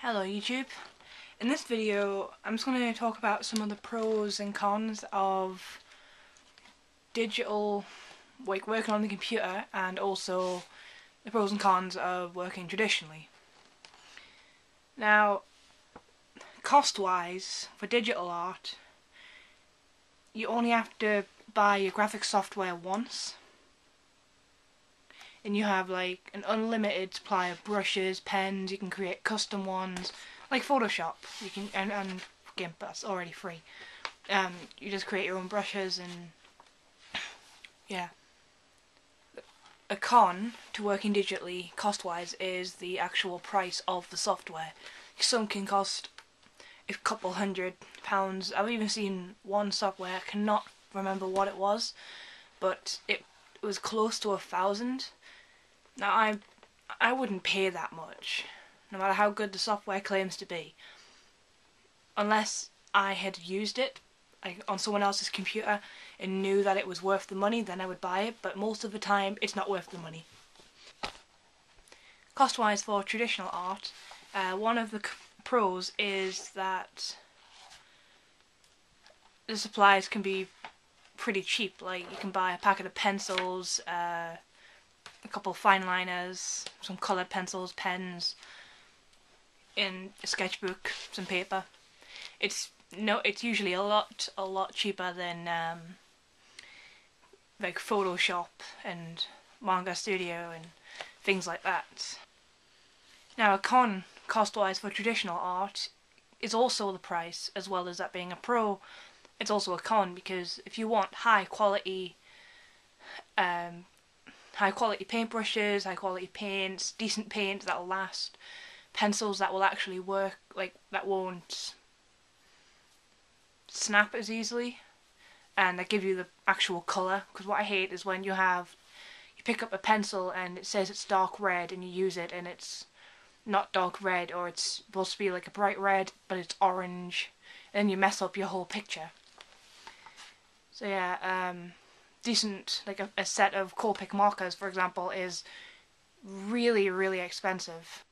Hello YouTube. In this video I'm just going to talk about some of the pros and cons of digital, like working on the computer, and also the pros and cons of working traditionally. Now, cost wise, for digital art, you only have to buy your graphics software once, and you have like an unlimited supply of brushes, pens. You can create custom ones like Photoshop. You can and GIMP, that's already free. You just create your own brushes, and yeah. A con to working digitally cost wise is the actual price of the software. Some can cost a couple £100. I've even seen one software, I cannot remember what it was, but it was close to 1,000. Now I wouldn't pay that much, no matter how good the software claims to be, unless I had used it on someone else's computer and knew that it was worth the money. Then I would buy it, but most of the time it's not worth the money. Cost wise for traditional art, one of the pros is that the supplies can be pretty cheap. Like, you can buy a packet of pencils, a couple of fine liners, some coloured pencils, pens, in a sketchbook, some paper. It's usually a lot cheaper than like Photoshop and Manga Studio and things like that. Now, a con cost-wise for traditional art is also the price, as well as that being a pro. It's also a con, because if you want high quality paintbrushes, high quality paints, decent paint that'll last, pencils that will actually work, like that won't snap as easily, and that give you the actual colour. Because what I hate is when you pick up a pencil and it says it's dark red and you use it and it's not dark red, or it's supposed to be like a bright red but it's orange, and then you mess up your whole picture. So yeah, decent, like a set of Copic markers, for example, is really expensive.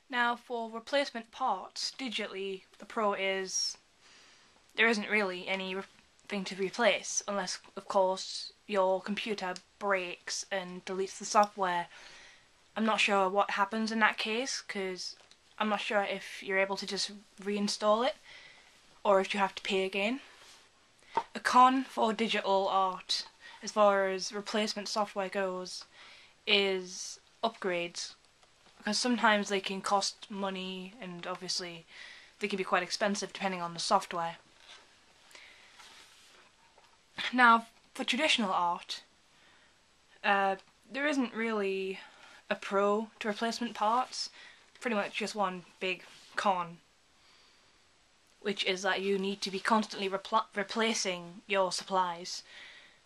Now, for replacement parts digitally, the pro is there isn't really anything to replace, unless of course your computer breaks and deletes the software. I'm not sure what happens in that case, because I'm not sure if you're able to just reinstall it or if you have to pay again. A con for digital art, as far as replacement software goes, is upgrades, because sometimes they can cost money, and obviously they can be quite expensive depending on the software. Now, for traditional art, there isn't really a pro to replacement parts. Pretty much just one big con, which is that you need to be constantly replacing your supplies.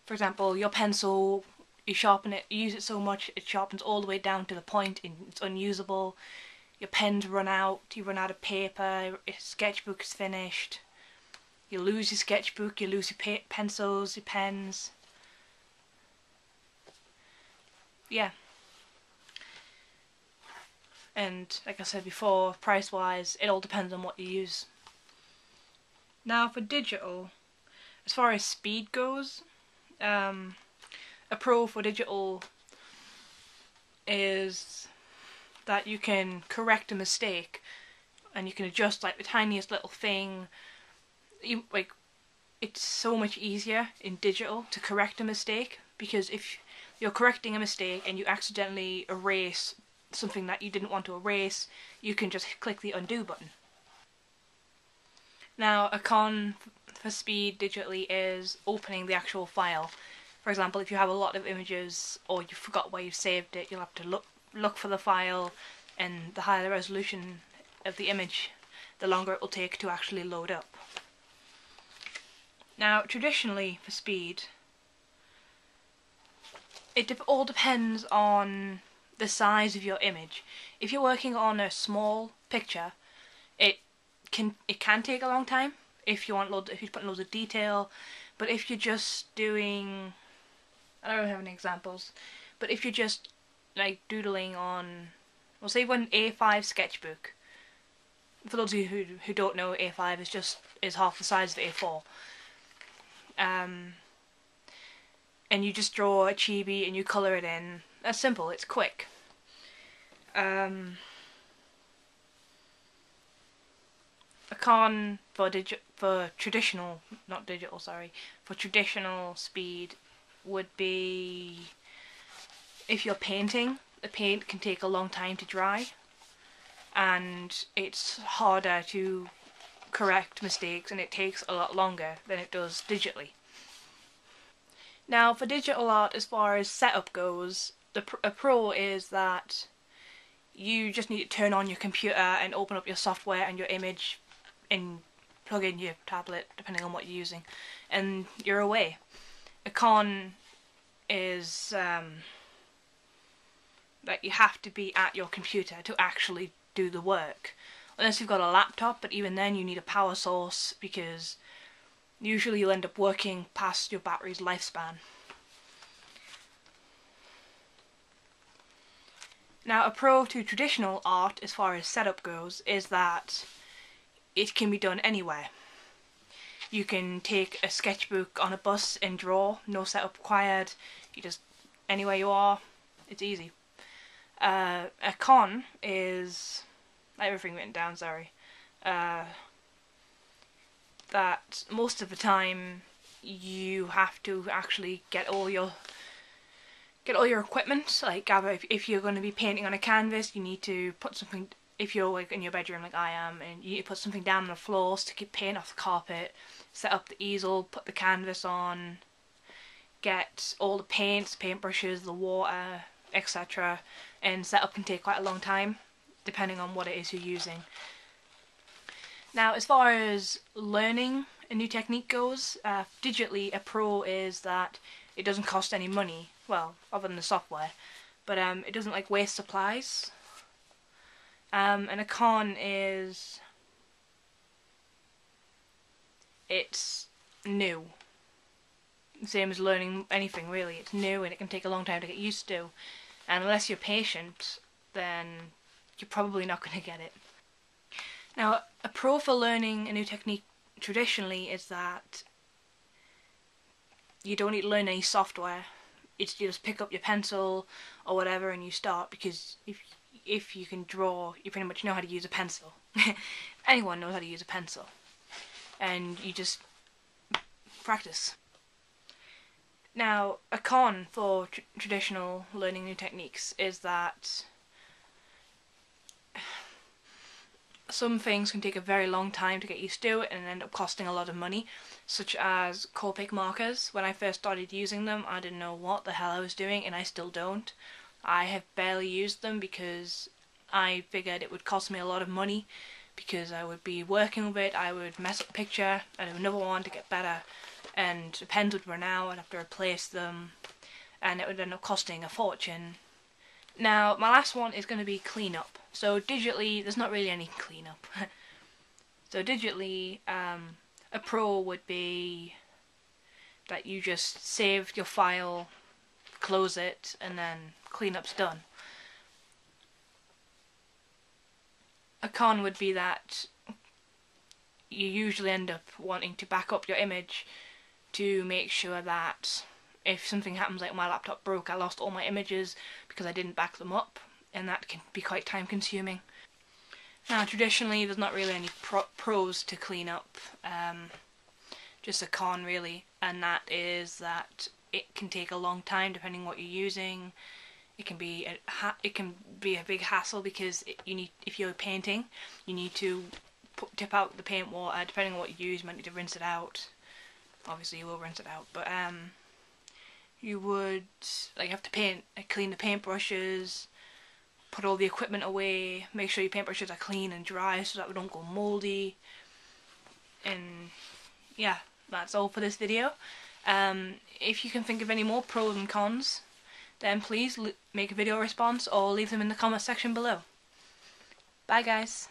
For example, your pencil, you sharpen it, you use it so much it sharpens all the way down to the point and it's unusable. Your pens run out, you run out of paper, your sketchbook is finished. You lose your sketchbook, you lose your pencils, your pens. Yeah. And like I said before, price wise, it all depends on what you use. Now, for digital, as far as speed goes, a pro for digital is that you can correct a mistake, and you can adjust like the tiniest little thing. It's so much easier in digital to correct a mistake, because if you're correcting a mistake and you accidentally erase something that you didn't want to erase, you can just click the undo button. Now, a con for speed digitally is opening the actual file. For example, if you have a lot of images or you forgot where you saved it, you'll have to look for the file, and the higher the resolution of the image, the longer it will take to actually load up. Now, traditionally for speed, it all depends on the size of your image. If you're working on a small picture, it can take a long time if you put loads of detail. But if you're just doing, I don't have any examples, but if you're just like doodling on, we'll say, one A5 sketchbook, for those of you who don't know, A5 is half the size of A4. And you just draw a chibi and you colour it in. That's simple, it's quick. A con for traditional speed would be if you're painting, the paint can take a long time to dry, and it's harder to correct mistakes, and it takes a lot longer than it does digitally. Now, for digital art, as far as setup goes, a pro is that you just need to turn on your computer and open up your software and your image and plug in your tablet, depending on what you're using, and you're away. A con is that you have to be at your computer to actually do the work, unless you've got a laptop, but even then you need a power source because usually you'll end up working past your battery's lifespan. Now, a pro to traditional art as far as setup goes is that it can be done anywhere. You can take a sketchbook on a bus and draw, no setup required. You just, anywhere you are, it's easy. A con is, I have everything written down, sorry, that most of the time you have to actually get all your equipment. Like, if you're going to be painting on a canvas, you need to put something, if you're like in your bedroom like I am, and you need to put something down on the floor to keep paint off the carpet, set up the easel, put the canvas on, get all the paints, paintbrushes, the water, etc. And setup can take quite a long time, depending on what it is you're using. Now, as far as learning a new technique goes, digitally, a pro is that it doesn't cost any money, well, other than the software, but it doesn't like waste supplies. And a con is it's new. Same as learning anything, really. It's new and it can take a long time to get used to. And unless you're patient, then you're probably not going to get it. Now, a pro for learning a new technique traditionally is that you don't need to learn any software. It's you just pick up your pencil or whatever and you start, because if you can draw, you pretty much know how to use a pencil. Anyone knows how to use a pencil. And you just practice. Now, a con for traditional learning new techniques is that some things can take a very long time to get used to and end up costing a lot of money, such as Copic markers. When I first started using them, I didn't know what the hell I was doing, and I still don't. I have barely used them because I figured it would cost me a lot of money, because I would be working with it, I would mess up the picture, I'd have another one to get better, and the pens would run out, I'd have to replace them, and it would end up costing a fortune. Now, my last one is going to be cleanup. So digitally, there's not really any cleanup. So digitally, a pro would be that you just save your file, close it, and then cleanup's done. A con would be that you usually end up wanting to back up your image to make sure that if something happens, like my laptop broke, I lost all my images because I didn't back them up, and that can be quite time consuming. Now, traditionally, there's not really any pros to clean up, just a con really, and that is that it can take a long time depending on what you're using. It can be a big hassle because if you're painting, you need to dip out the paint water. Depending on what you use, you might need to rinse it out. Obviously, you will rinse it out, but you would have to clean the paintbrushes, put all the equipment away, make sure your paintbrushes are clean and dry so that they don't go moldy. And yeah, that's all for this video. If you can think of any more pros and cons, then please make a video response or leave them in the comment section below. Bye guys.